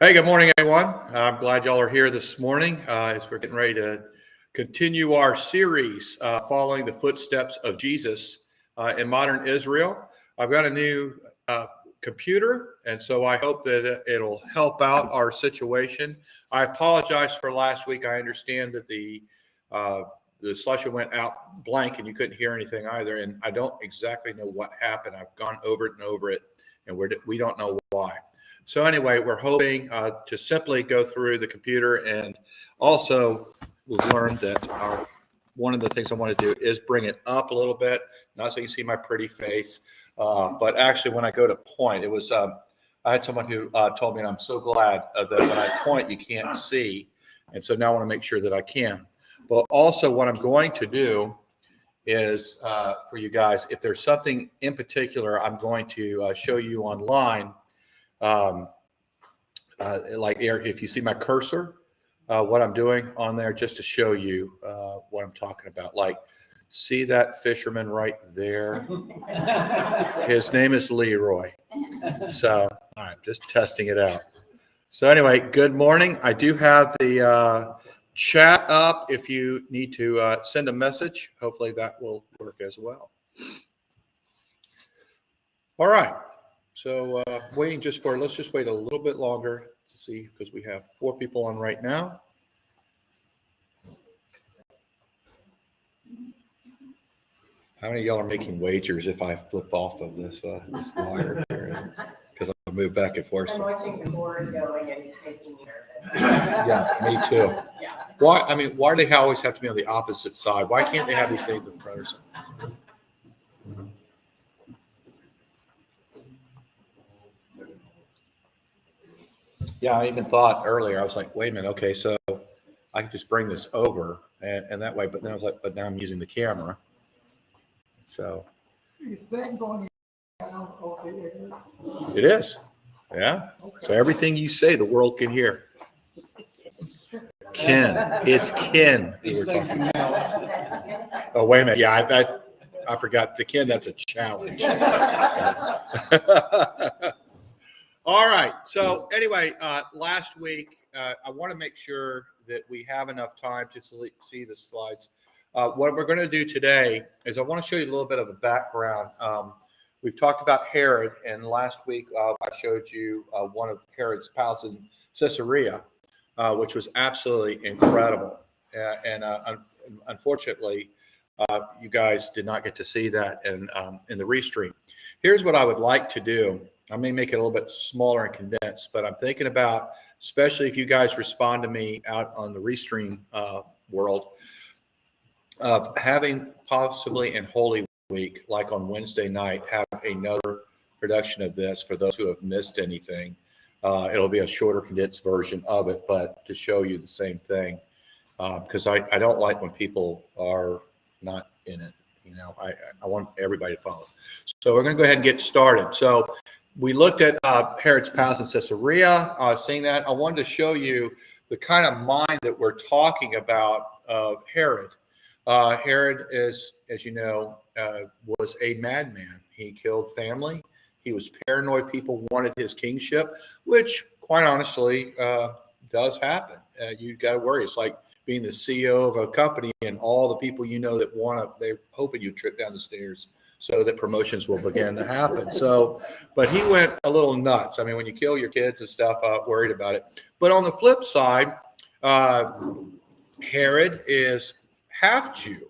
Hey, good morning, everyone. I'm glad y'all are here this morning as we're getting ready to continue our series following the footsteps of Jesus in modern Israel. I've got a new computer, and so I hope that it'll help out our situation. I apologize for last week. I understand that the slideshow went out blank and you couldn't hear anything either, and I don't exactly know what happened. I've gone over it and over it, and we don't know why. So anyway, we're hoping to simply go through the computer, and also we've learned that one of the things I want to do is bring it up a little bit, not so you can see my pretty face, but actually when I go to point, it was I had someone who told me, and I'm so glad that when I point you can't see, and so now I want to make sure that I can. But also what I'm going to do is for you guys, if there's something in particular I'm going to show you online. Like if you see my cursor, what I'm doing on there, just to show you what I'm talking about. Like, see that fisherman right there? His name is Leroy. So, all right, just testing it out. So anyway, good morning. I do have the chat up if you need to send a message. Hopefully that will work as well. All right. So let's just wait a little bit longer to see, because we have 4 people on right now. How many of y'all are making wagers if I flip off of this wire here? Because I move back and forth. I'm watching the board going and it's making me nervous. Yeah, me too. Yeah. Why do they always have to be on the opposite side? Why can't they have these things in person? Yeah, I even thought earlier, I was like, wait a minute, okay, so I could just bring this over and that way, but then I was like, but now I'm using the camera. So. Is that going down over there? It is. Yeah. Okay. So everything you say, the world can hear. Ken. It's Ken we were talking about. Oh, wait a minute. Yeah, I forgot. To Ken, that's a challenge. All right. So anyway, last week, I want to make sure that we have enough time to see the slides. What we're going to do today is I want to show you a little bit of a background. We've talked about Herod, and last week I showed you one of Herod's palaces in Caesarea, which was absolutely incredible. And unfortunately, you guys did not get to see that in the restream. Here's what I would like to do. I may make it a little bit smaller and condensed, but I'm thinking about, especially if you guys respond to me out on the restream world, of having possibly in Holy Week, like on Wednesday night, have another production of this for those who have missed anything. It'll be a shorter, condensed version of it, but to show you the same thing, because I don't like when people are not in it. You know, I want everybody to follow. So we're going to go ahead and get started. So we looked at Herod's palace in Caesarea. Seeing that, I wanted to show you the kind of mind that we're talking about of Herod. Herod is, as you know, was a madman. He killed family. He was paranoid. People wanted his kingship, which, quite honestly, does happen. You got to worry. It's like being the CEO of a company and all the people you know that they're hoping you trip down the stairs so that promotions will begin to happen. So, but he went a little nuts. I mean, when you kill your kids and stuff, worried about it. But on the flip side, Herod is half Jew.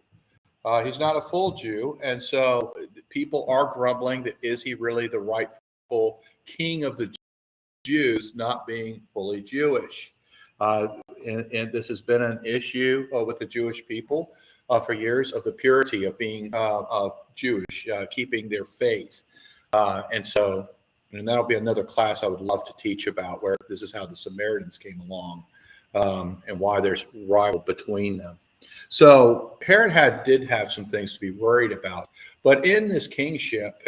He's not a full Jew. And so people are grumbling that is he really the rightful king of the Jews, not being fully Jewish. And this has been an issue with the Jewish people for years, of the purity of being Jewish, keeping their faith. And that'll be another class I would love to teach about, where this is how the Samaritans came along and why there's rival between them. So Herod did have some things to be worried about, but in this kingship,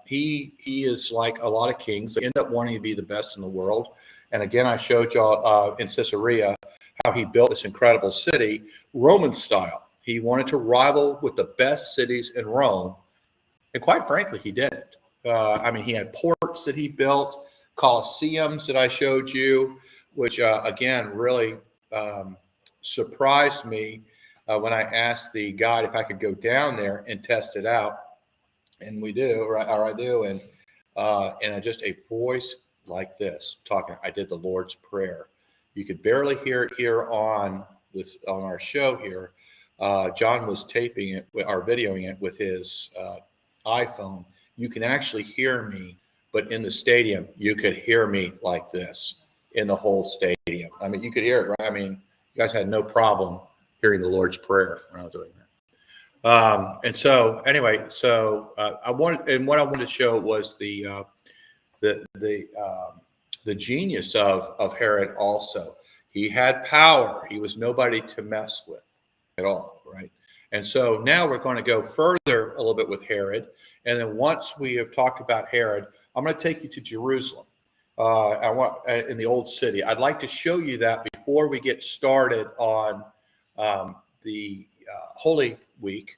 he is like a lot of kings. They end up wanting to be the best in the world. And again, I showed y'all in Caesarea how he built this incredible city, Roman style. He wanted to rival with the best cities in Rome, and quite frankly, he did it. I mean, he had ports that he built Colosseums that I showed you, which again really surprised me when I asked the guide if I could go down there and test it out, and we do, or I do, and just a voice like this talking. I did the Lord's Prayer. You could barely hear it here on our show here. John was taping it or videoing it with his iPhone. You can actually hear me, but in the stadium, you could hear me like this in the whole stadium. I mean, you could hear it, right? I mean, you guys had no problem hearing the Lord's Prayer when I was doing that. And so, anyway, what I wanted to show was the genius of Herod. Also, he had power. He was nobody to mess with at all, right? And so now we're going to go further a little bit with Herod. And then once we have talked about Herod, I'm going to take you to Jerusalem. In the old city. I'd like to show you that before we get started on the Holy Week,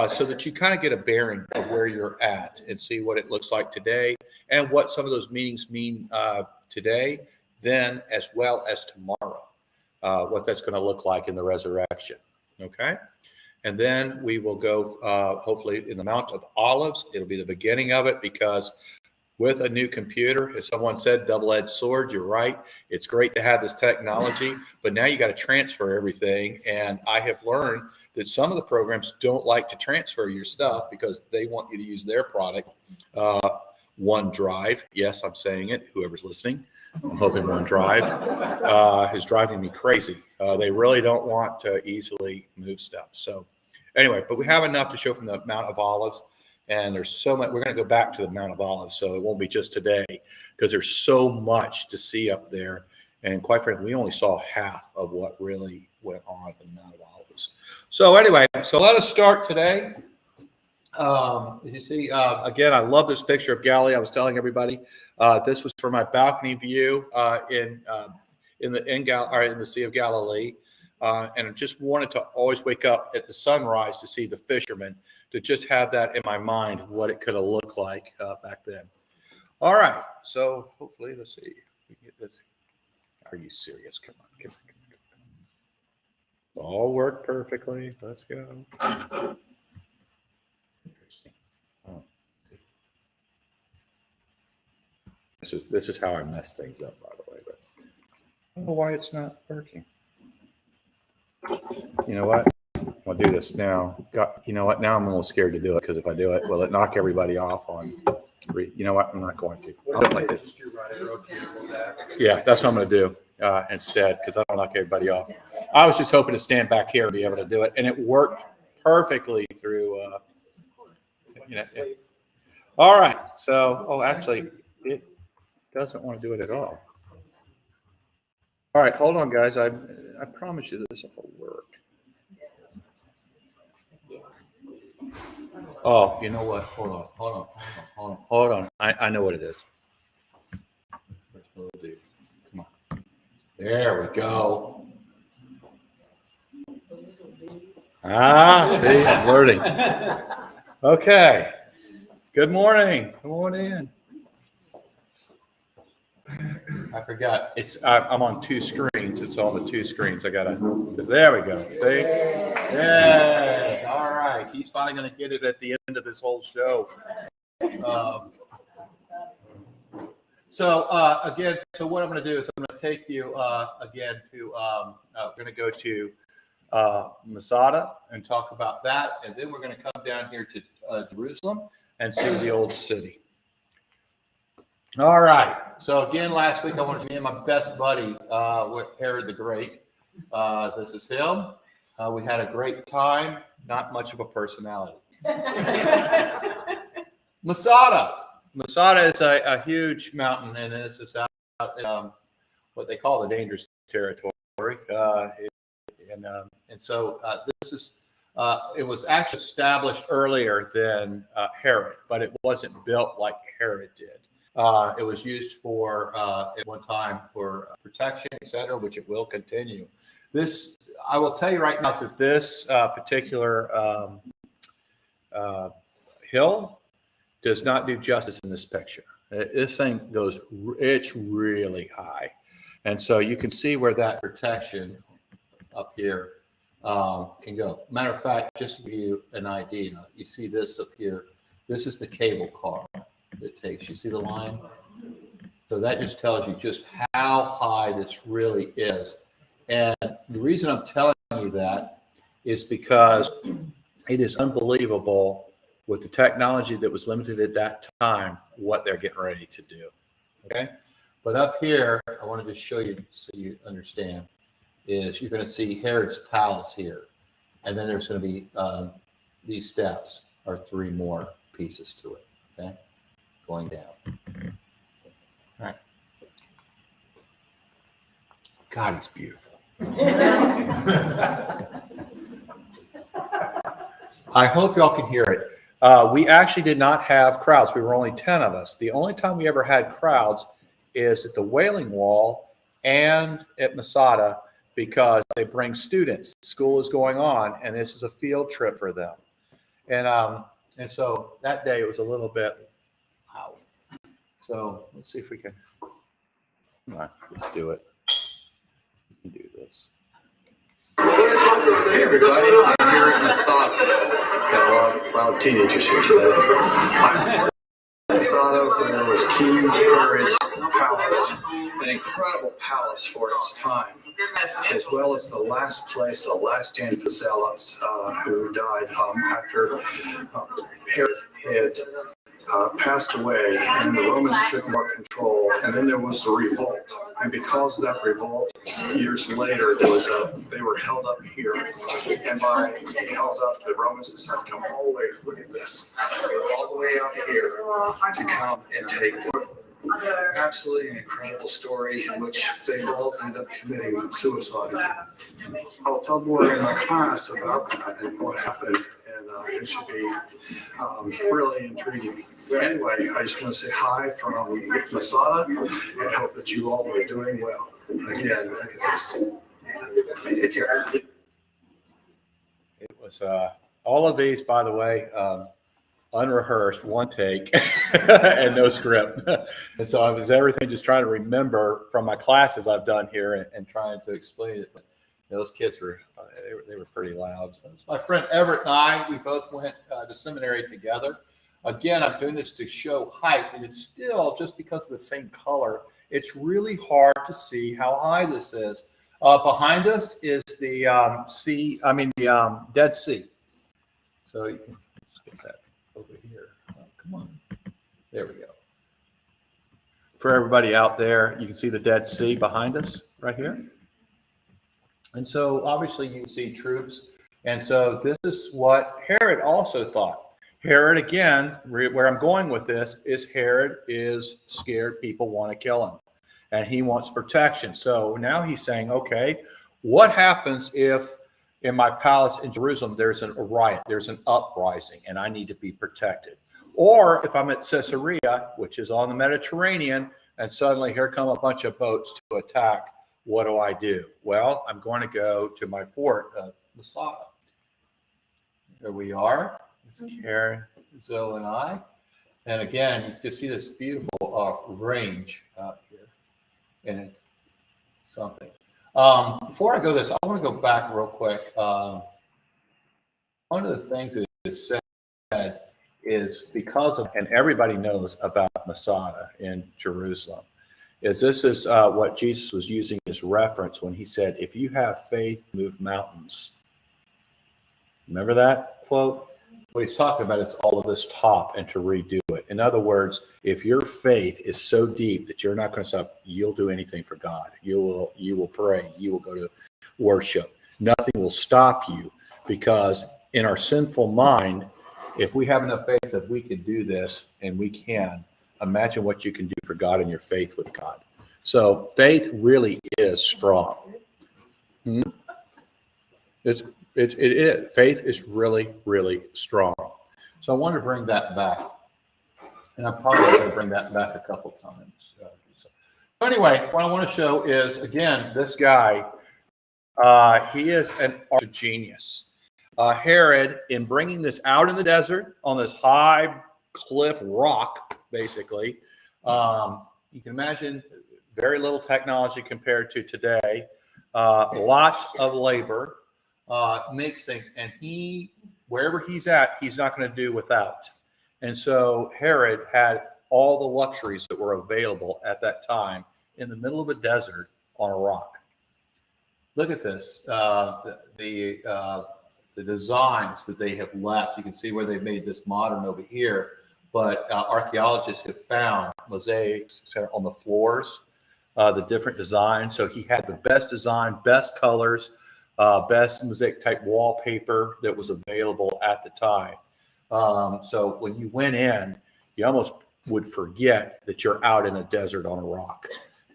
so that you kind of get a bearing of where you're at and see what it looks like today and what some of those meanings mean today, then as well as tomorrow, what that's going to look like in the resurrection. Okay? And then we will go, hopefully, in the Mount of Olives. It'll be the beginning of it, because with a new computer, as someone said, double-edged sword, you're right. It's great to have this technology, but now you got to transfer everything. And I have learned that some of the programs don't like to transfer your stuff because they want you to use their product. OneDrive, yes, I'm saying it, whoever's listening. I'm hoping OneDrive is driving me crazy. They really don't want to easily move stuff. So anyway, but we have enough to show from the Mount of Olives. And there's so much. We're going to go back to the Mount of Olives, so it won't be just today, because there's so much to see up there. And quite frankly, we only saw half of what really went on at the Mount of Olives. So anyway, so let us start today. You see, again, I love this picture of Galilee. I was telling everybody this was from my balcony view in the Sea of Galilee, and I just wanted to always wake up at the sunrise to see the fishermen, to just have that in my mind, what it could have looked like back then. All right, so hopefully, let's see. We get this. Are you serious? Come on. All worked perfectly. Let's go. Oh. This is how I mess things up, by the way. But I don't know why it's not working. You know what? I'll do this now. You know what? Now I'm a little scared to do it, because if I do it, will it knock everybody off on? You know what? I'm not going to. I'll do it like this. Yeah, that's what I'm going to do instead, because I don't knock everybody off. I was just hoping to stand back here and be able to do it, and it worked perfectly through. Yeah. All right. So, actually, it doesn't want to do it at all. All right, hold on, guys. I promise you this will work. Oh, you know what? Hold on. I know what it is. Come on. There we go. See, I'm learning. Okay. Good morning. Come on in. I forgot. I'm on two screens. It's on the two screens. There we go. See? Yeah. All right. He's finally going to get it at the end of this whole show. So what I'm going to do is I'm going to take you again to, we're going to go to Masada and talk about that. And then we're going to come down here to Jerusalem and see the old city. All right. So again, last week I wanted to be my best buddy with Herod the Great. This is him. We had a great time. Not much of a personality. Masada. Masada is a huge mountain, and this is out what they call the dangerous territory. And so this is. It was actually established earlier than Herod, but it wasn't built like Herod did. It was used for at one time for protection, etc., which it will continue. This, I will tell you right now, that this particular hill does not do justice in this picture. This thing goes, it's really high. And so you can see where that protection up here can go. Matter of fact, just to give you an idea, you see this up here. This is the cable car that takes, you see the line? So that just tells you just how high this really is. And the reason I'm telling you that is because it is unbelievable with the technology that was limited at that time, what they're getting ready to do. Okay. But up here, I want to just show you so you understand, is you're going to see Herod's palace here. And then there's going to be these steps are 3 more pieces to it. Okay. Going down. All right. God, he's beautiful. I hope y'all can hear it. We actually did not have crowds. We were only 10 of us. The only time we ever had crowds is at the Wailing Wall and at Masada, because they bring students. School is going on, and this is a field trip for them. And so that day it was a little bit loud. So let's see if we can. Come on, let's do it. We can do this. Hey everybody, I'm here at Masada. Got a lot of teenagers here today. I'm Masada, there was King Herod's palace, an incredible palace for its time, as well as the last place, the last stand for zealots who died after Herod had passed away, and the Romans took more control, and then there was the revolt, and because of that revolt, years later, they were held up here, and by being held up, the Romans decided to come all the way, look at this, all the way out here to come and take them. Absolutely an incredible story in which they all ended up committing suicide. I'll tell more in my class about that and what happened, and it should be really intriguing. Anyway, I just want to say hi from Masada and hope that you all are doing well. Again, look at this. Take care. It was all of these, by the way, unrehearsed, one take, and no script. And so I was everything just trying to remember from my classes I've done here and trying to explain it. But those kids were they were pretty loud. So my friend Everett and I, we both went to seminary together. Again, I'm doing this to show height, and it's still just because of the same color. It's really hard to see how high this is. Behind us is the Dead Sea. So you can let's get that over here. Oh, come on. There we go. For everybody out there, you can see the Dead Sea behind us right here. And so obviously you can see troops. And so this is what Herod also thought. Herod, again, where I'm going with this is Herod is scared people want to kill him. And he wants protection. So now he's saying, okay, what happens if in my palace in Jerusalem there's a riot, there's an uprising, and I need to be protected? Or if I'm at Caesarea, which is on the Mediterranean, and suddenly here come a bunch of boats to attack, what do? Well, I'm going to go to my fort, Masada. There we are. This is Karen, Zoe, and I. And again, you can see this beautiful range out here. And it's something. Before I go this, I want to go back real quick. One of the things that is said is because of, and everybody knows about Masada in Jerusalem, is this is what Jesus was using as reference when he said, if you have faith, move mountains. Remember that quote? What he's talking about is all of this top and to redo it. In other words, if your faith is so deep that you're not going to stop, you'll do anything for God. You will pray. You will go to worship. Nothing will stop you, because in our sinful mind, if we have enough faith that we can do this, and we can, imagine what you can do for God in your faith with God. So faith really is strong. It is. Faith is really, really strong. So I want to bring that back. And I'm probably going to bring that back a couple times. So anyway, what I want to show is, again, this guy, he is an art genius. Herod, in bringing this out in the desert on this high cliff rock, basically, You can imagine very little technology compared to today. Lots of labor makes things, and wherever he's at, he's not going to do without. And so Herod had all the luxuries that were available at that time in the middle of a desert on a rock. Look at this, the designs that they have left. You can see where they've made this modern over here, but archaeologists have found mosaics on the floors, the different designs. So he had the best design, best colors, best mosaic type wallpaper that was available at the time. So when you went in, you almost would forget that you're out in a desert on a rock.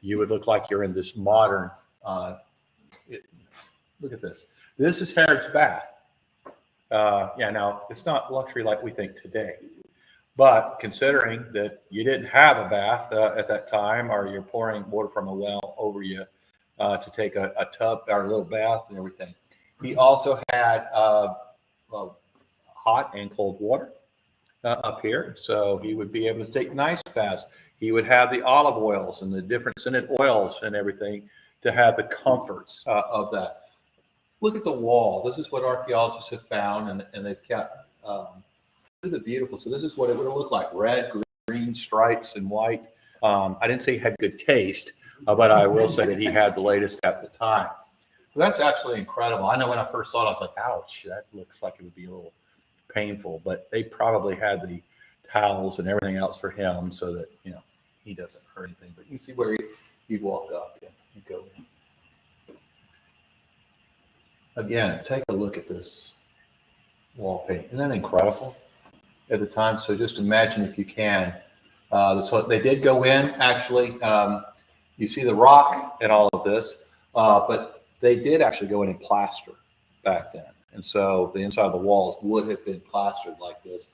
You would look like you're in this modern, look at this. This is Herod's bath. Now it's not luxury like we think today, but considering that you didn't have a bath at that time, or you're pouring water from a well over you to take a tub or a little bath and everything. He also had hot and cold water up here, so he would be able to take nice baths. He would have the olive oils and the different scented oils and everything to have the comforts of that. Look at the wall. This is what archaeologists have found, and they've kept. Look at the beautiful. So this is what it would look like: red, green stripes, and white. I didn't say he had good taste, but I will say that he had the latest at the time. So that's absolutely incredible. I know when I first saw it, I was like, "Ouch, that looks like it would be a little painful." But they probably had the towels and everything else for him, so that he doesn't hurt anything. But you see where he'd walk up and go in. Again, take a look at this wall paint. Isn't that incredible at the time? So just imagine, if you can, they did go in, actually. You see the rock and all of this, but they did actually go in and plaster back then. And so the inside of the walls would have been plastered like this.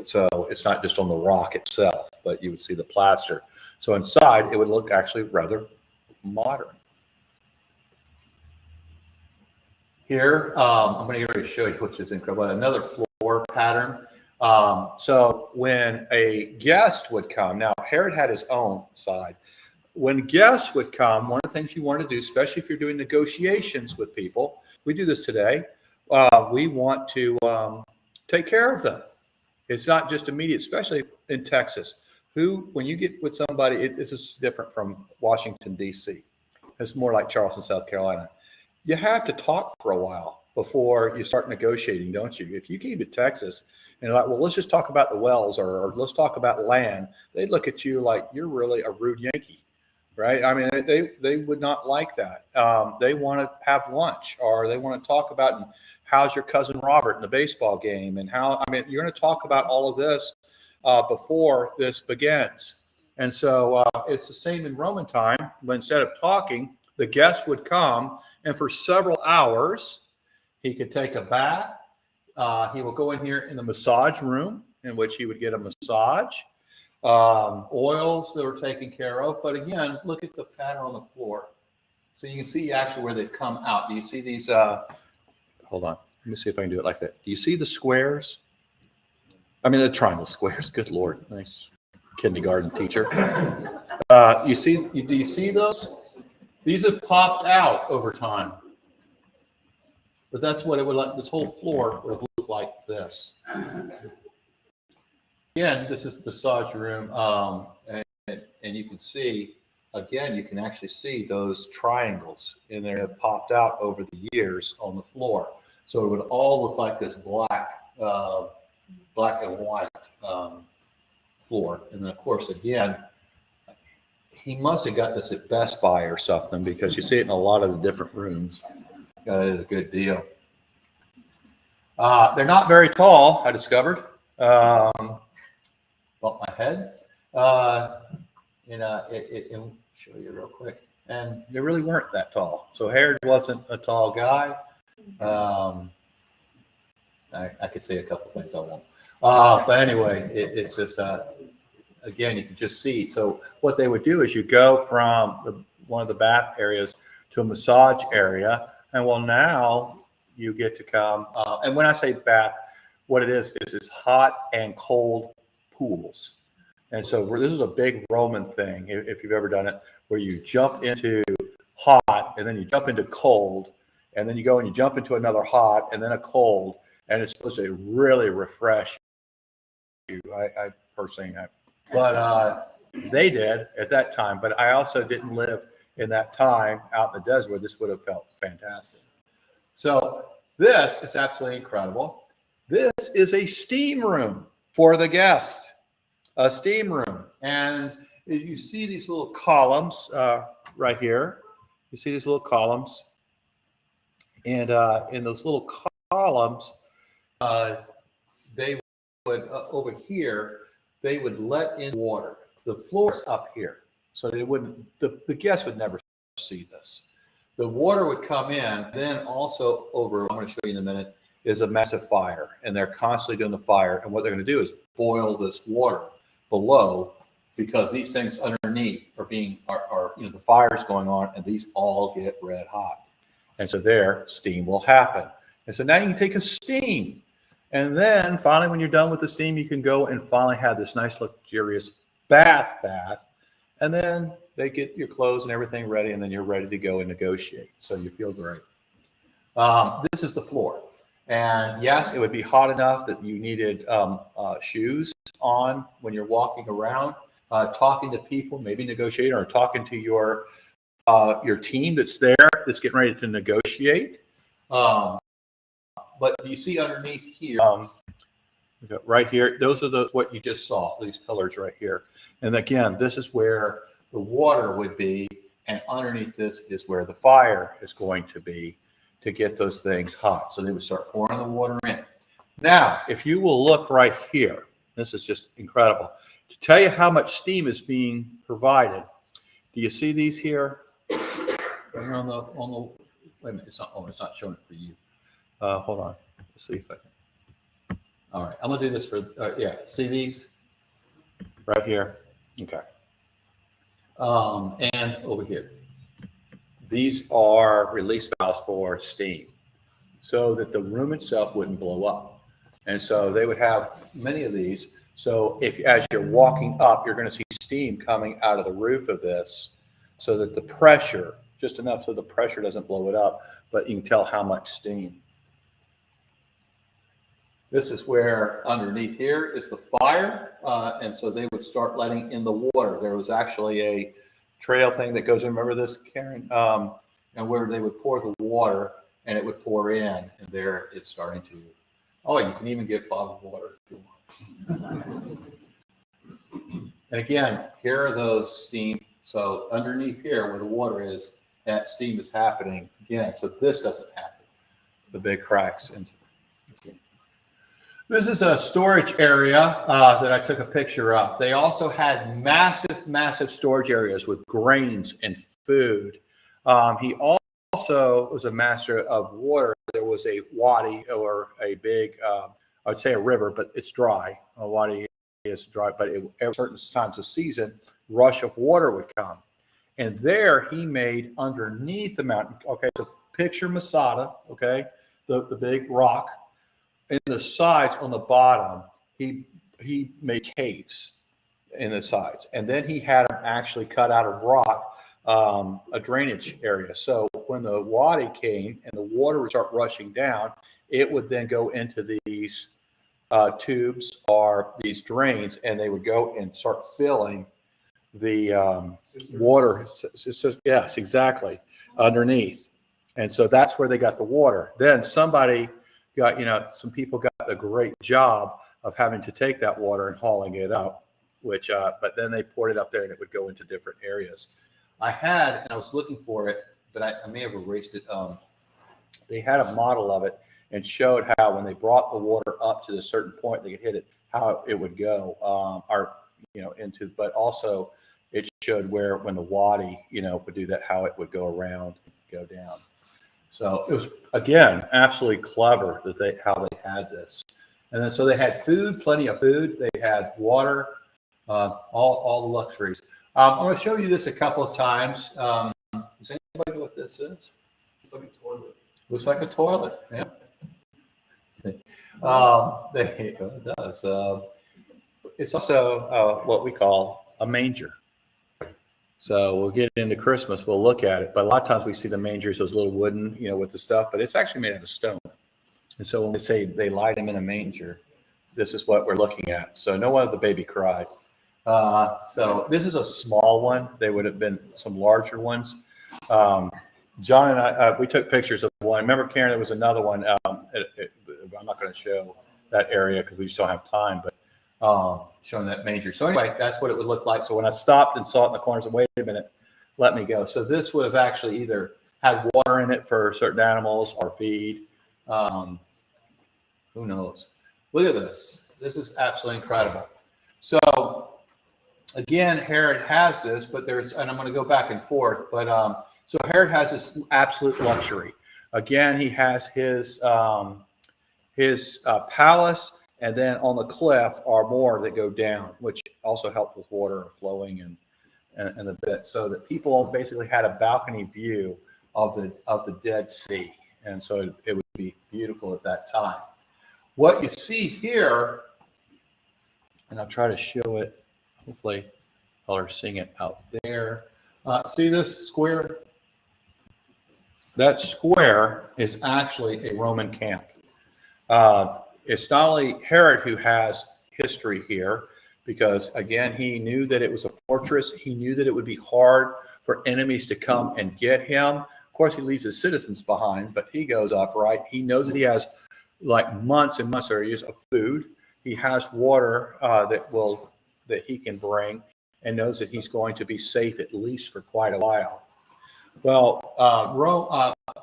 So it's not just on the rock itself, but you would see the plaster. So inside, it would look actually rather modern. Here, I'm going to show you, which is incredible, another floor pattern. So when a guest would come, now Herod had his own side. When guests would come, one of the things you want to do, especially if you're doing negotiations with people, we do this today, we want to take care of them. It's not just immediate, especially in Texas. When you get with somebody, this is different from Washington, D.C. It's more like Charleston, South Carolina. You have to talk for a while before you start negotiating, don't you? If you came to Texas and you're like, well, let's just talk about the wells or let's talk about land, they'd look at you like you're really a rude Yankee, right? I mean, they would not like that. They want to have lunch, or they want to talk about how's your cousin Robert in the baseball game, and you're going to talk about all of this before this begins. And so it's the same in Roman time, but instead of talking, the guest would come, and for several hours, he could take a bath. He will go in here in the massage room, in which he would get a massage. Oils that were taken care of. But again, look at the pattern on the floor. So you can see actually where they've come out. Do you see these? Hold on. Let me see if I can do it like that. Do you see the squares? I mean, the triangle squares. Good Lord. Nice kindergarten teacher. Do you see those? These have popped out over time. But that's what it would like. This whole floor would look like this. Again, this is the massage room. And you can see, again, you can actually see those triangles in there have popped out over the years on the floor. So it would all look like this black and white floor. And then, of course, again, he must have got this at Best Buy or something, because you see it in a lot of the different rooms. That is a good deal. They're not very tall, I discovered. Bump my head. It show you real quick. And they really weren't that tall. So Herod wasn't a tall guy. I could say a couple things I won't. But anyway, it's just, again, you can just see. So what they would do is you go from one of the bath areas to a massage area. And well, now you get to come. And when I say bath, what it is it's hot and cold pools. And so this is a big Roman thing, if you've ever done it, where you jump into hot and then you jump into cold, and then you go and you jump into another hot and then a cold, and it's supposed to really refresh you. I personally, but they did at that time. But I also didn't live in that time out in the desert where this would have felt fantastic. So this is absolutely incredible. This is a steam room for the guest. A steam room, and you see these little columns right here. You see these little columns, and in those little columns, they would over here they would let in water. The floor's up here, so they wouldn't. The guests would never see this. The water would come in. Then also over, I'm going to show you in a minute, is a massive fire, and they're constantly doing the fire. And what they're going to do is boil this water below, because these things underneath are the fire's going on, and these all get red hot, and so there steam will happen. And so now you can take a steam, and then finally when you're done with the steam, you can go and finally have this nice luxurious bath, and then they get your clothes and everything ready, and then you're ready to go and negotiate, so you feel great. This is the floor. And yes, it would be hot enough that you needed shoes on when you're walking around, talking to people, maybe negotiating, or talking to your team that's there, that's getting ready to negotiate. But you see underneath here, right here, those are what you just saw, these pillars right here. And again, this is where the water would be, and underneath this is where the fire is going to be, to get those things hot. So they would start pouring the water in. Now, if you will look right here, this is just incredible. To tell you how much steam is being provided, do you see these here? Wait a minute, it's not showing it for you. Hold on, let's see if I can. All right, I'm gonna do this for, see these? Right here, okay. And over here. These are release valves for steam, so that the room itself wouldn't blow up. And so they would have many of these. So as you're walking up, you're going to see steam coming out of the roof of this, so that the pressure, just enough so the pressure doesn't blow it up, but you can tell how much steam. This is where underneath here is the fire. And so they would start letting in the water. There was actually a trail thing that goes in. Remember this, Karen? And where they would pour the water, and it would pour in, and there it's starting to. Oh, you can even get bottled water if you want. And again, here are those steam. So underneath here, where the water is, that steam is happening again. So this doesn't happen. The big cracks into. This is a storage area that I took a picture of. They also had massive storage areas with grains and food. He also was a master of water. There was a wadi, or a big, I would say a river, but it's dry. A wadi is dry, but at certain times of season, rush of water would come. And there he made underneath the mountain. Okay, so picture Masada, okay, the big rock. In the sides on the bottom, he made caves in the sides, and then he had them actually cut out of rock, a drainage area. So when the wadi came and the water would start rushing down, it would then go into these tubes or these drains, and they would go and start filling the water. Yes, exactly, underneath. And so that's where they got the water. Then somebody got, some people got a great job of having to take that water and hauling it up, but then they poured it up there, and it would go into different areas. And I was looking for it, but I may have erased it. They had a model of it and showed how when they brought the water up to a certain point, they could hit it, how it would go, but also it showed where when the wadi, would do that, how it would go around, go down. So it was, again, absolutely clever how they had this. And then so they had food, plenty of food. They had water, all the luxuries. I'm going to show you this a couple of times. Does anybody know what this is? It's like a toilet. Looks like a toilet, yeah. It does. it's also what we call a manger. So we'll get into Christmas, we'll look at it, but a lot of times we see the mangers, those little wooden, with the stuff, but it's actually made out of stone. And so when they say they lied him in a manger, this is what we're looking at. So no wonder the baby cried. So this is a small one. They would have been some larger ones. John and I, we took pictures of one. Remember, Karen, there was another one. I'm not going to show that area because we just don't have time, but showing that manger. So anyway, that's what it would look like. So when I stopped and saw it in the corners, and wait a minute, let me go. So this would have actually either had water in it for certain animals or feed. Who knows? Look at this. This is absolutely incredible. So again, Herod has this, but and I'm going to go back and forth, but so Herod has this absolute luxury. Again, he has his palace, and then on the cliff are more that go down, which also help with water flowing and a bit, so that people basically had a balcony view of the Dead Sea, and so it would be beautiful at that time. What you see here, and I'll try to show it. Hopefully, y'all are seeing it out there. See this square? That square is actually a Roman camp. It's not only Herod who has history here, because again, he knew that it was a fortress. He knew that it would be hard for enemies to come and get him. Of course, he leaves his citizens behind, but he goes up, right? He knows that he has like months and months of food. He has water that he can bring, and knows that he's going to be safe at least for quite a while. Well,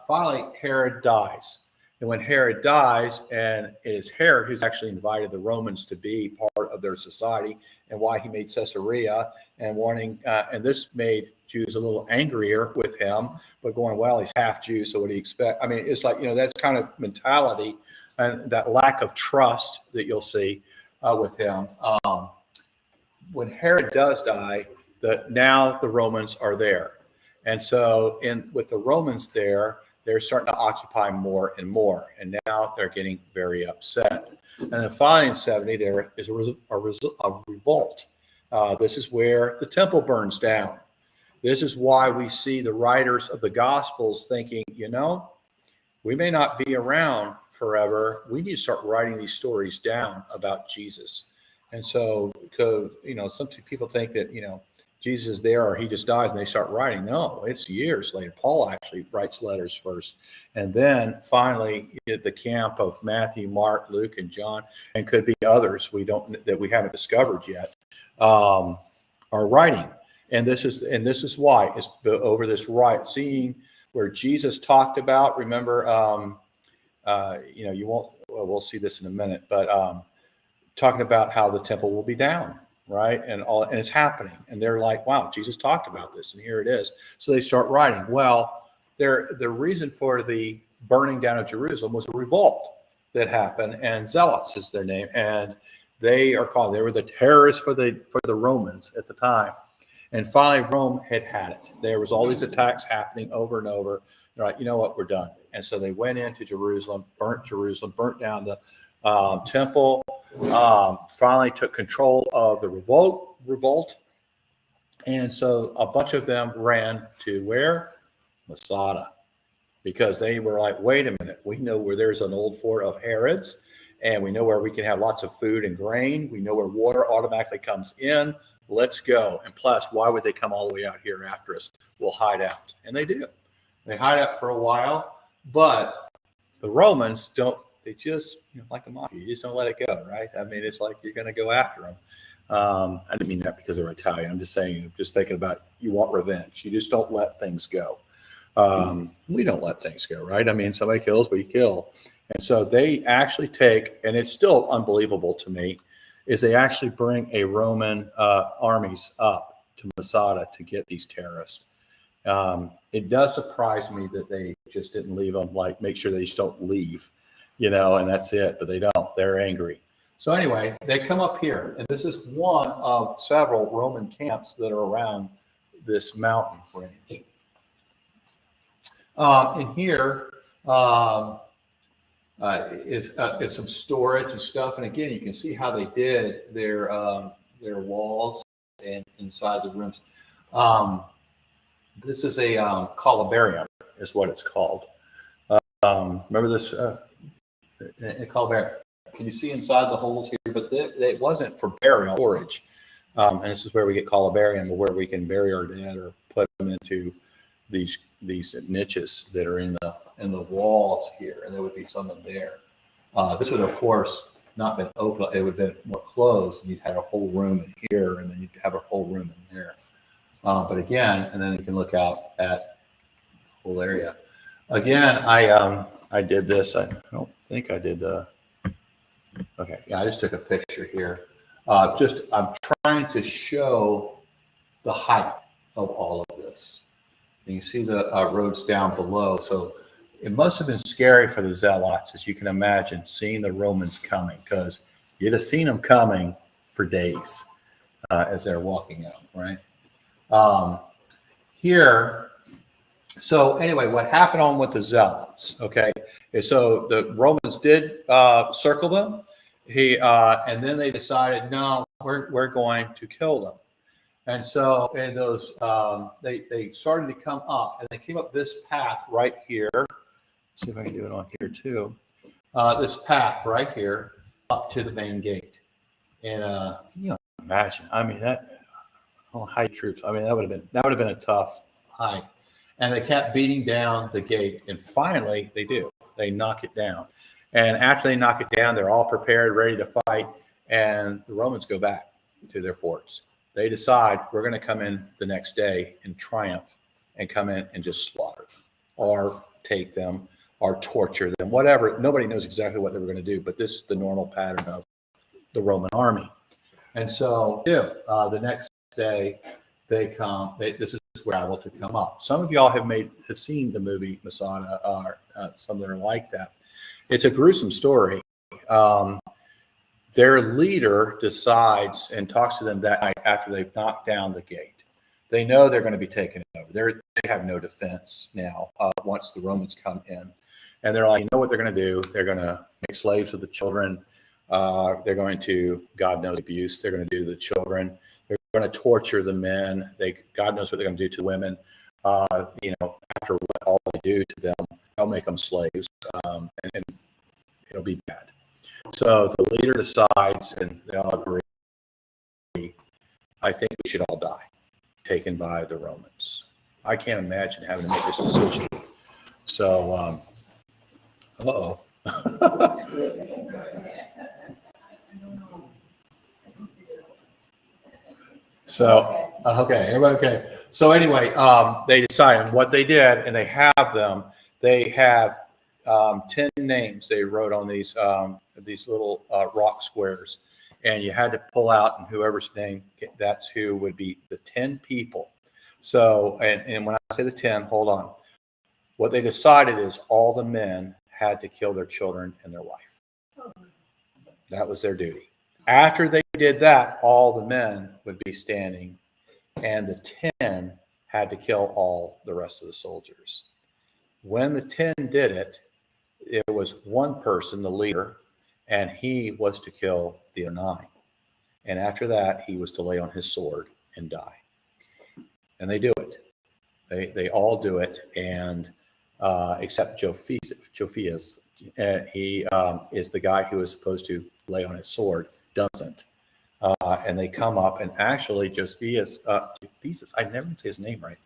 finally, Herod dies. And when Herod dies, and it is Herod who's actually invited the Romans to be part of their society, and why he made Caesarea and and this made Jews a little angrier with him, but going, well, he's half Jew, so what do you expect? I mean, it's like, that's kind of mentality and that lack of trust that you'll see with him. When Herod does die, now the Romans are there. And so with the Romans there, they're starting to occupy more and more. And now they're getting very upset. And then finally in 70, there is a revolt. This is where the temple burns down. This is why we see the writers of the Gospels thinking, we may not be around forever. We need to start writing these stories down about Jesus. And so, because, some people think that, Jesus is there or he just dies and they start writing. No, it's years later. Paul actually writes letters first. And then finally, the camp of Matthew, Mark, Luke, and John, and could be others that we haven't discovered yet, are writing. And this is why it's over this seeing where Jesus talked about, remember, we'll see this in a minute, but talking about how the temple will be down, right? And it's happening. And they're like, wow, Jesus talked about this, and here it is. So they start writing. Well, the reason for the burning down of Jerusalem was a revolt that happened, and Zealots is their name. And they were the terrorists for the Romans at the time. And finally, Rome had it. There was all these attacks happening over and over. They're like, you know what, we're done. And so they went into Jerusalem, burnt down the temple, finally took control of the revolt. And so a bunch of them ran to where? Masada, because they were like, wait a minute, we know where there's an old fort of Herod's, and we know where we can have lots of food and grain. We know where water automatically comes in. Let's go. And plus, why would they come all the way out here after us? We'll hide out. And they do. They hide out for a while, but the Romans don't. They just, like a mafia, you just don't let it go, right? I mean, it's like you're going to go after them. I didn't mean that because they're Italian. I'm just saying, just thinking about, you want revenge. You just don't let things go. We don't let things go, right? I mean, somebody kills, we kill. And so they actually take, and it's still unbelievable to me, is they actually bring a Roman armies up to Masada to get these terrorists. It does surprise me that they just didn't leave them, like make sure they just don't leave, and that's it, but they don't. They're angry. So anyway, they come up here, and this is one of several Roman camps that are around this mountain range. In here, is some storage and stuff. And again, you can see how they did their walls and inside the rooms. This is a columbarium, is what it's called. Remember this columbarium? Can you see inside the holes here? But it wasn't for burial, storage. And this is where we get columbarium, where we can bury our dead or put them into these niches that are in the walls here, and there would be some in there. This would, of course, not been open. It would have been more closed, and you'd have a whole room in here, and then you'd have a whole room in there. But again, and then you can look out at the whole area. Again, I did this. I don't think I did. Okay, yeah, I just took a picture here. I'm trying to show the height of all of this. And you see the roads down below. So it must have been scary for the zealots, as you can imagine, seeing the Romans coming, because you'd have seen them coming for days as they're walking out, right? Here, so anyway, what happened on with the zealots, okay, is so the Romans did circle them. And then they decided, no, we're going to kill them. And so in those, they started to come up, and they came up this path right here. See if I can do it on here too. This path right here up to the main gate. And you know, imagine, I mean, that high troops. I mean, that would have been a tough hike. And they kept beating down the gate, and finally they do. They knock it down. And after they knock it down, they're all prepared, ready to fight, and the Romans go back to their forts. They decide, we're going to come in the next day in triumph and come in and just slaughter them, or take them, or torture them, whatever. Nobody knows exactly what they were going to do, but this is the normal pattern of the Roman army. And so the next day they come. This is gravel to come up. Some of y'all have seen the movie Masada, or some that are like that. It's a gruesome story. Their leader decides and talks to them that night after they've knocked down the gate. They know they're going to be taken over. They have no defense now once the Romans come in. And they're like, you know what they're going to do? They're going to make slaves of the children. They're going to, God knows, abuse. They're going to do to the children. They're going to torture the men. God knows what they're going to do to the women. After what all they do to them, they'll make them slaves, and it'll be bad. So the leader decides, and they all agree, I think we should all die, taken by the Romans. I can't imagine having to make this decision. So, So, okay, everybody okay. So anyway, they decided, and what they did, and they have 10 names they wrote on these little rock squares, and you had to pull out, and whoever's name, that's who would be the 10 people. So, and when I say the 10, hold on. What they decided is all the men had to kill their children and their wife. That was their duty. After they did that, all the men would be standing, and the 10 had to kill all the rest of the soldiers. When the 10 did it, it was one person, the leader, and he was to kill the 9. And after that, he was to lay on his sword and die. And they do it. They all do it, and except Jophias, he is the guy who is supposed to lay on his sword, doesn't. And they come up, and actually Jophias, I never say his name right.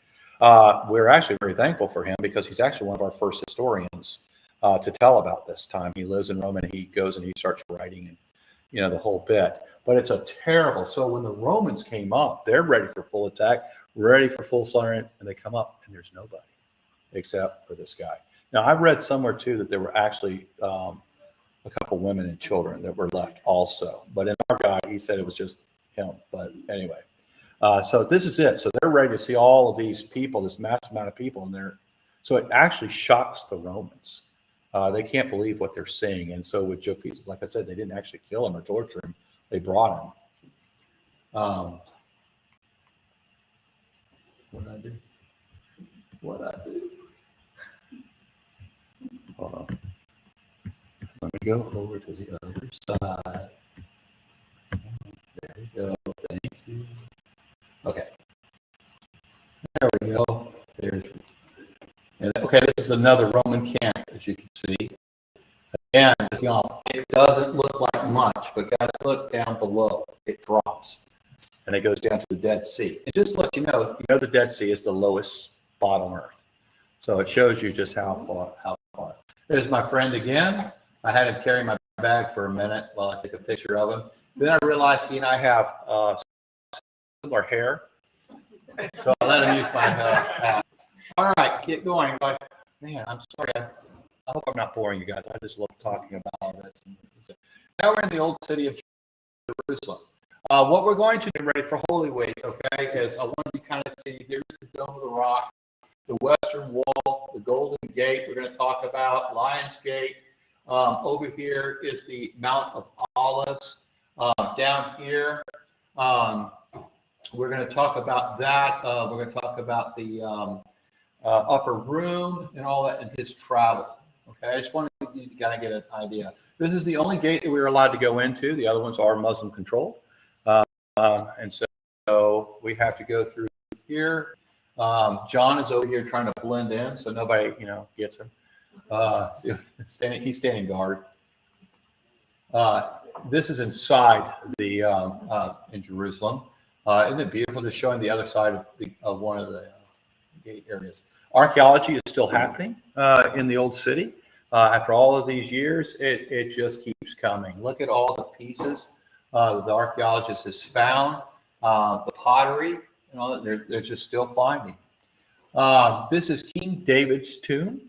We're actually very thankful for him, because he's actually one of our first historians to tell about this time. He lives in Rome, and he goes and he starts writing, and the whole bit. But it's a terrible. So when the Romans came up, they're ready for full attack, ready for full slaughter, and they come up, and there's nobody except for this guy. Now, I've read somewhere too that there were actually a couple women and children that were left also. But in our guide, he said it was just him. But anyway, so this is it. So they're ready to see all of these people, this massive amount of people, and so it actually shocks the Romans. They can't believe what they're seeing. And so with Jophias, like I said, they didn't actually kill him or torture him. They brought him. What did I do? Hold on. go over to the other side. There we go. Thank you. Okay. There we go. Okay, this is another Roman camp, as you can see. Again, it doesn't look like much, but guys, look down below. It drops, and it goes down to the Dead Sea. And just to let you know the Dead Sea is the lowest spot on Earth. So it shows you just how far. There's my friend again. I had him carry my bag for a minute while I took a picture of him. Then I realized he and I have similar hair. So I let him use my hair. All right, get going. Like, man, I'm sorry. I hope I'm not boring you guys. I just love talking about all this. Now we're in the old city of Jerusalem. What we're going to do ready for Holy Week, okay, is I want you to kind of see, here's the Dome of the Rock, the Western Wall, the Golden Gate we're going to talk about, Lion's Gate. Over here is the Mount of Olives. Down here, we're going to talk about that. We're going to talk about the upper room and all that, and his travel. Okay, I just wanted you to kind of get an idea. This is the only gate that we were allowed to go into. The other ones are Muslim controlled. And so we have to go through here. John is over here trying to blend in so nobody, gets him. He's standing guard. This is inside the in Jerusalem. Isn't it beautiful? Just showing the other side of one of the gate areas. Archaeology is still happening in the old city. After all of these years, it just keeps coming. Look at all the pieces the archaeologist has found, the pottery, and all that. They're just still finding. This is King David's tomb.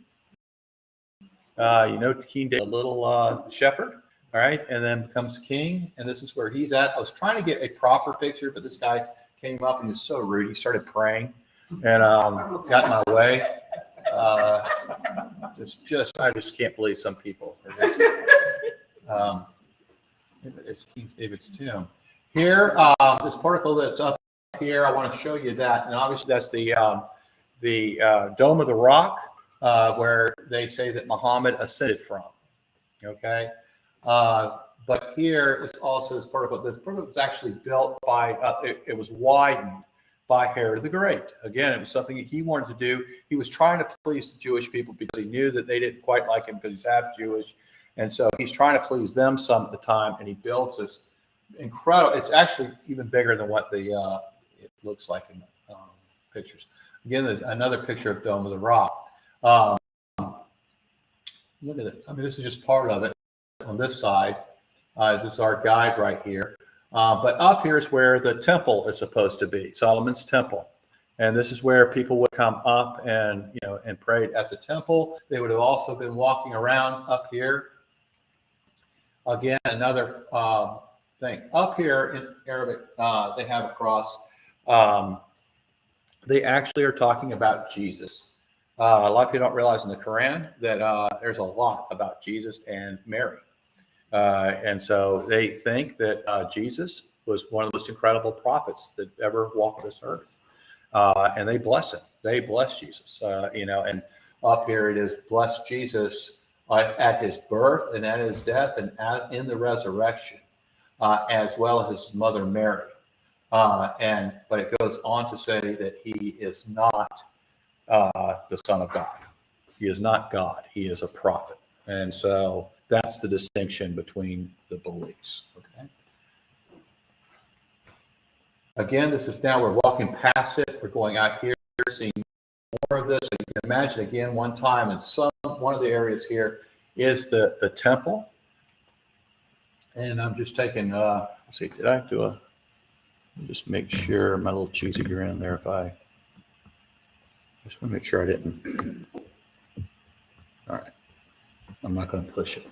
King David, a little shepherd, all right, and then becomes king, and this is where he's at. I was trying to get a proper picture, but this guy came up and he was so rude. He started praying and got in my way. I just can't believe some people. It's King David's tomb. Here, this particle that's up here, I want to show you that, and obviously that's the Dome of the Rock, where they say that Muhammad ascended from. Okay, but here is also this particle. This particle was actually built by. It was widened by Herod the Great. Again, it was something that he wanted to do. He was trying to please the Jewish people because he knew that they didn't quite like him because he's half Jewish. And so he's trying to please them some at the time, and he builds this incredible, it's actually even bigger than what it looks like in the pictures. Again, another picture of Dome of the Rock. Look at it. I mean, this is just part of it on this side. This is our guide right here. But up here is where the temple is supposed to be, Solomon's temple. And this is where people would come up and, and prayed at the temple. They would have also been walking around up here. Again, another thing. Up here in Arabic, they have a cross. They actually are talking about Jesus. A lot of people don't realize in the Quran that there's a lot about Jesus and Mary. And so they think that Jesus was one of the most incredible prophets that ever walked this earth. And they bless him. They bless Jesus, and up here it is, bless Jesus at his birth and at his death and in the resurrection, as well as his mother Mary. But it goes on to say that he is not the Son of God. He is not God. He is a prophet. And so that's the distinction between the beliefs. Okay. Again, this is now, we're walking past it. We're going out here, seeing more of this. So you can imagine again, one time in one of the areas here is the temple. And I'm just taking, let's see, did I do let me just make sure my little cheesy grin there. Just want to make sure I didn't. All right. I'm not going to push it.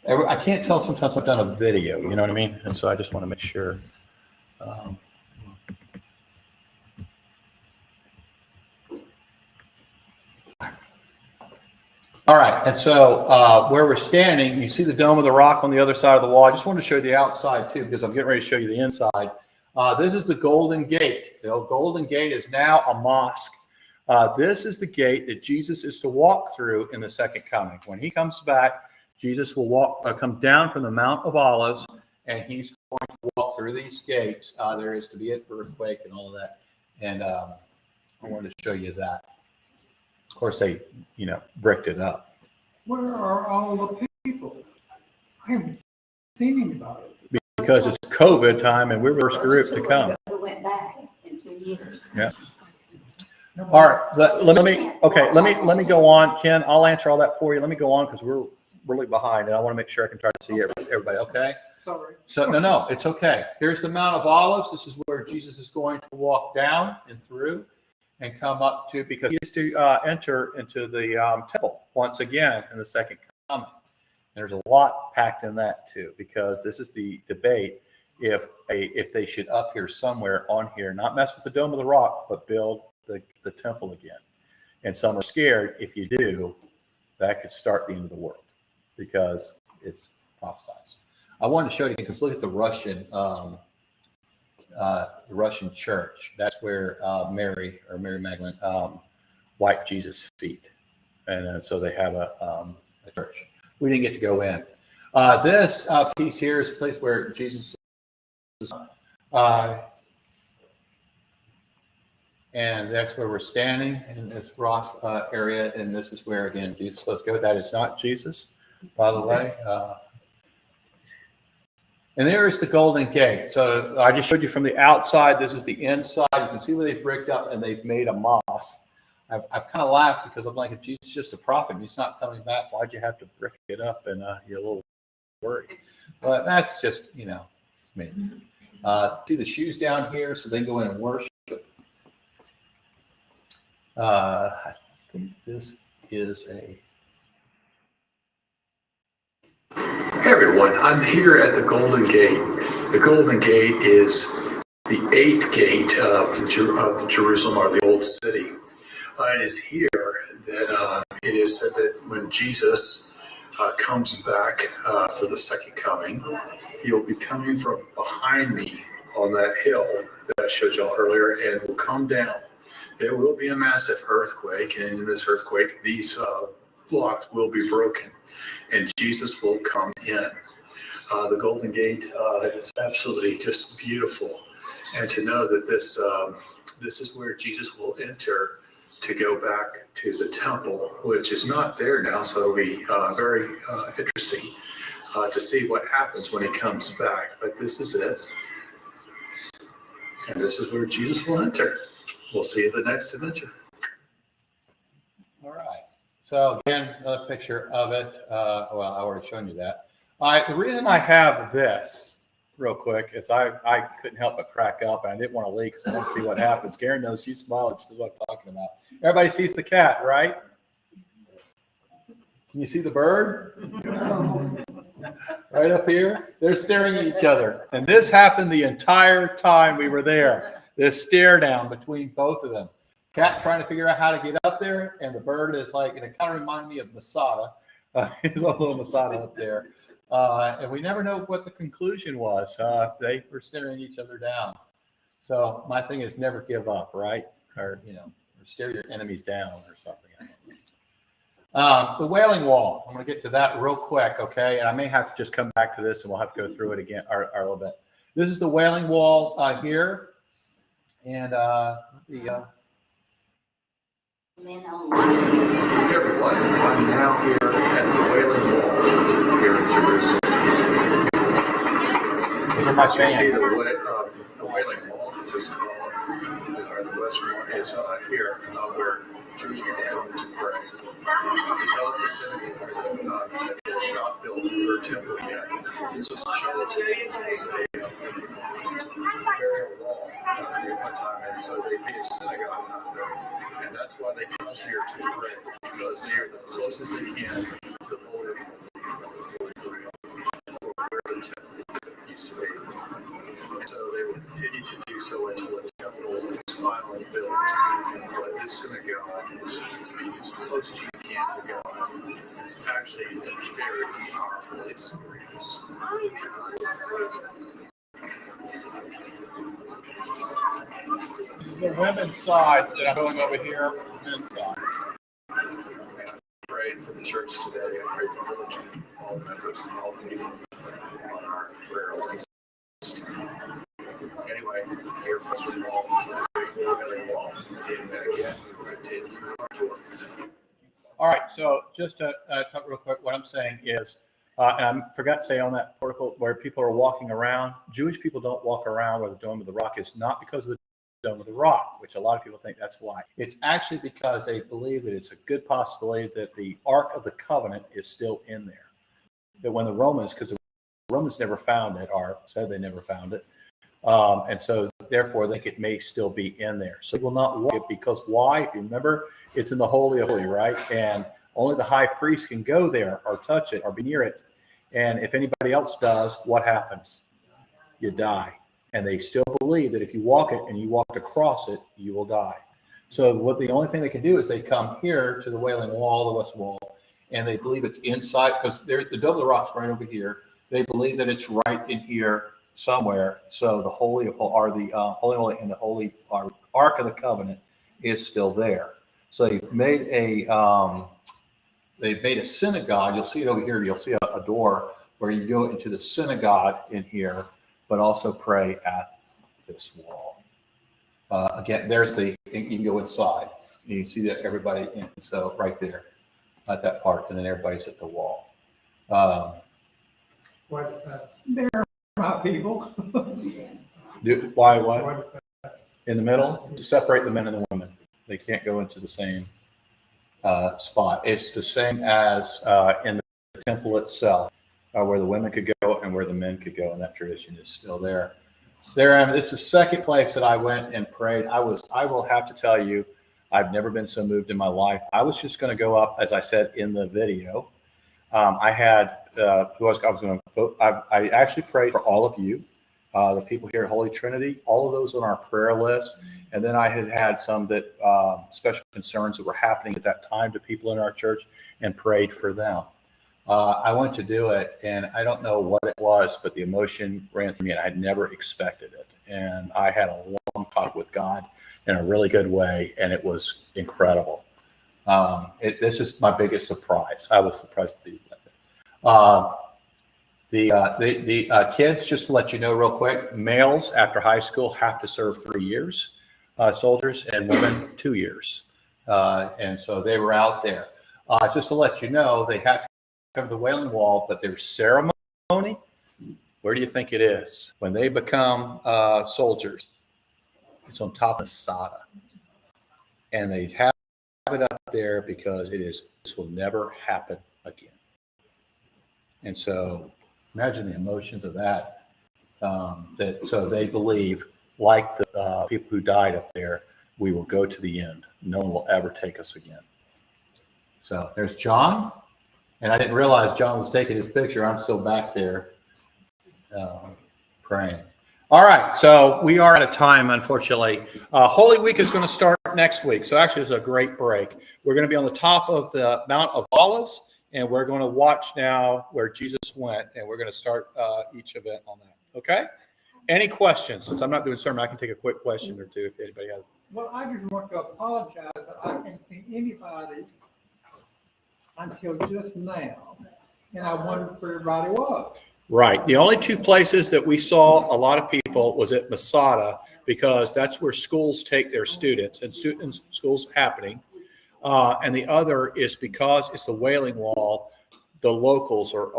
I can't tell sometimes I've done a video, you know what I mean? And so I just want to make sure. All right, and so where we're standing, you see the Dome of the Rock on the other side of the wall. I just want to show you the outside too, because I'm getting ready to show you the inside. This is the Golden Gate. The Golden Gate is now a mosque. This is the gate that Jesus is to walk through in the second coming. When he comes back, Jesus will come down from the Mount of Olives, and he's going to walk through these gates. There is to be an earthquake and all of that. And I wanted to show you that. Of course, they, bricked it up. Where are all the people? I haven't seen anybody. Because it's COVID time, and we're the first group to come. We went back in 2 years. Yeah. All right. Let me go on, Ken. I'll answer all that for you. Let me go on because we're really behind, and I want to make sure I can try to see everybody. Okay. Sorry. So no, it's okay. Here's the Mount of Olives. This is where Jesus is going to walk down and through, and come up to, because he is to enter into the temple once again in the second coming. There's a lot packed in that too, because this is the debate if they should up here somewhere on here, not mess with the Dome of the Rock, but build the temple again. And some are scared if you do, that could start the end of the world because it's prophesied. I wanted to show you, because look at the Russian church. That's where Mary Magdalene wiped Jesus' feet, and so they have a church. We didn't get to go in. This piece here is a place where Jesus is, and that's where we're standing in this rock area, and this is where, again, Jesus, let's go. That is not Jesus, by the way. And there is the Golden Gate. So I just showed you from the outside. This is the inside. You can see where they bricked up and they've made a mosque. I've kind of laughed because I'm like, if Jesus is just a prophet, he's not coming back, why'd you have to brick it up? And you're a little worried. But that's just, me. See the shoes down here so they can go in and worship. I think this is a... Hey everyone, I'm here at the Golden Gate. The Golden Gate is the 8th gate of Jerusalem, or the Old City. It is here that it is said that when Jesus comes back for the second coming, he'll be coming from behind me on that hill that I showed y'all earlier, and will come down. There will be a massive earthquake, and in this earthquake, these blocks will be broken, and Jesus will come in. The Golden Gate is absolutely just beautiful, and to know that this is where Jesus will enter to go back to the temple, which is not there now, so it'll be very interesting to see what happens when he comes back. But this is it, and this is where Jesus will enter. We'll see you at the next adventure. All right. So again, another picture of it. Well, I already shown you that. The reason I have this real quick is I couldn't help but crack up, and I didn't want to leave because I want to see what happens. Karen knows, she's smiling. She knows what I'm talking about. Everybody sees the cat, right? Can you see the bird? Right up here? They're staring at each other. And this happened the entire time we were there. This stare down between both of them. Cat trying to figure out how to get up there, and the bird is like, and it kind of reminded me of Masada. There's a little Masada up there. And we never know what the conclusion was. They were staring each other down. So my thing is never give up, right? Or, or stare your enemies down or something. The Wailing Wall. I'm going to get to that real quick, okay? And I may have to just come back to this, and we'll have to go through it again a little bit. This is the Wailing Wall here. And Everyone, I'm now here at the Wailing Wall here in Jerusalem. those are my You see fans. the Wailing Wall, as it's called, or the Western Wall, is here where Jews will come to pray. Because the synagogue temple was not built, the third temple yet, this was chosen as a burial wall at one time, and so they made a synagogue out there, and that's why they come here to pray, because they are the closest they can to the Holy Trinity, where the temple used to be. And so they will continue to do so until the temple is finally built. But this synagogue is to be as close as you can to God. It's actually a very powerful experience. This is the women's side that I'm going over here. Men's side. Pray for the church today. I pray for Holy Trinity, all members and all the people on our prayer list. Anyway, here for the wall, the wall. Again, we continue our work. All right, so just to talk real quick, what I'm saying is, and I forgot to say on that portico where people are walking around, Jewish people don't walk around where the Dome of the Rock is, not because of the Dome of the Rock, which a lot of people think that's why. It's actually because they believe that it's a good possibility that the Ark of the Covenant is still in there. That when the Romans, because the Romans never found it, or said they never found it, and so therefore they think it may still be in there. So they will not walk it because why? If you remember, it's in the Holy of Holies, right? And only the high priest can go there or touch it or be near it. And if anybody else does, what happens? You die. And they still believe that if you walk it and you walk across it, you will die. So what the only thing they can do is they come here to the Wailing Wall, the West Wall, and they believe it's inside because the Dome of the Rock's right over here. They believe that it's right in here somewhere. So the Holy of Holy and the Holy Ark of the Covenant is still there. So they've made a synagogue. You'll see it over here. You'll see a door where you go into the synagogue in here, but also pray at this wall. Again, you can go inside. You can see that everybody in. So right there at that part, and then everybody's at the wall. They're my people. Why what? In the middle? To separate the men and the women. They can't go into the same spot. It's the same as in the temple itself, where the women could go and where the men could go, and that tradition is still there. This is the second place that I went and prayed. I will have to tell you, I've never been so moved in my life. I was just going to go up, as I said in the video. I actually prayed for all of you, the people here at Holy Trinity, all of those on our prayer list. And then I had some that special concerns that were happening at that time to people in our church and prayed for them. I went to do it, and I don't know what it was, but the emotion ran through me, and I had never expected it. And I had a long talk with God in a really good way, and it was incredible. This is my biggest surprise. I was surprised to be the kids, just to let you know real quick, males after high school have to serve 3 years, soldiers, and women 2 years. And so they were out there. Just to let you know, they have to come to the Wailing Wall, but their ceremony, where do you think it is? When they become soldiers, it's on top of Masada. And they have it up there because this will never happen again. And so imagine the emotions of that. So they believe, like the people who died up there, we will go to the end. No one will ever take us again. So there's John. And I didn't realize John was taking his picture. I'm still back there praying. All right, so we are out of time, unfortunately. Holy Week is going to start next week. So actually, it's a great break. We're going to be on the top of the Mount of Olives, and we're going to watch now where Jesus went, and we're going to start each event on that. Okay? Any questions? Since I'm not doing sermon, I can take a quick question or two if anybody has. Well, I just want to apologize that I can't see anybody until just now, and I wondered where everybody was. Right. The only two places that we saw a lot of people was at Masada, because that's where schools take their students, and schools happening. And the other is because it's the Wailing Wall, the locals are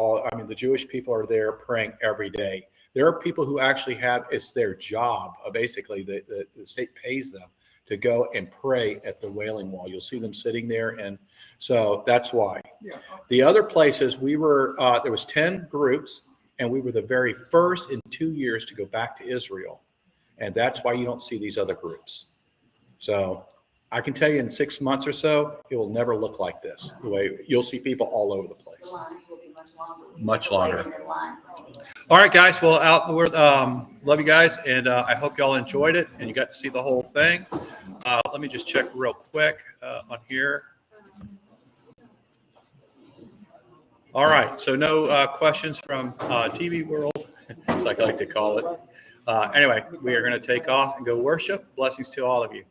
the Jewish people are there praying every day. There are people who actually it's their job. Basically, the state pays them to go and pray at the Wailing Wall. You'll see them sitting there. And so that's why. Yeah. The other places there was 10 groups, and we were the very first in 2 years to go back to Israel. And that's why you don't see these other groups. So I can tell you in 6 months or so, it will never look like this. The way you'll see people all over the The place. lines will be much longer. Much longer. Wait in line. All right, guys. Well, love you guys. And I hope y'all enjoyed it and you got to see the whole thing. Let me just check real quick on here. All right. So no questions from TV world, as I like to call it. Anyway, we are going to take off and go worship. Blessings to all of you.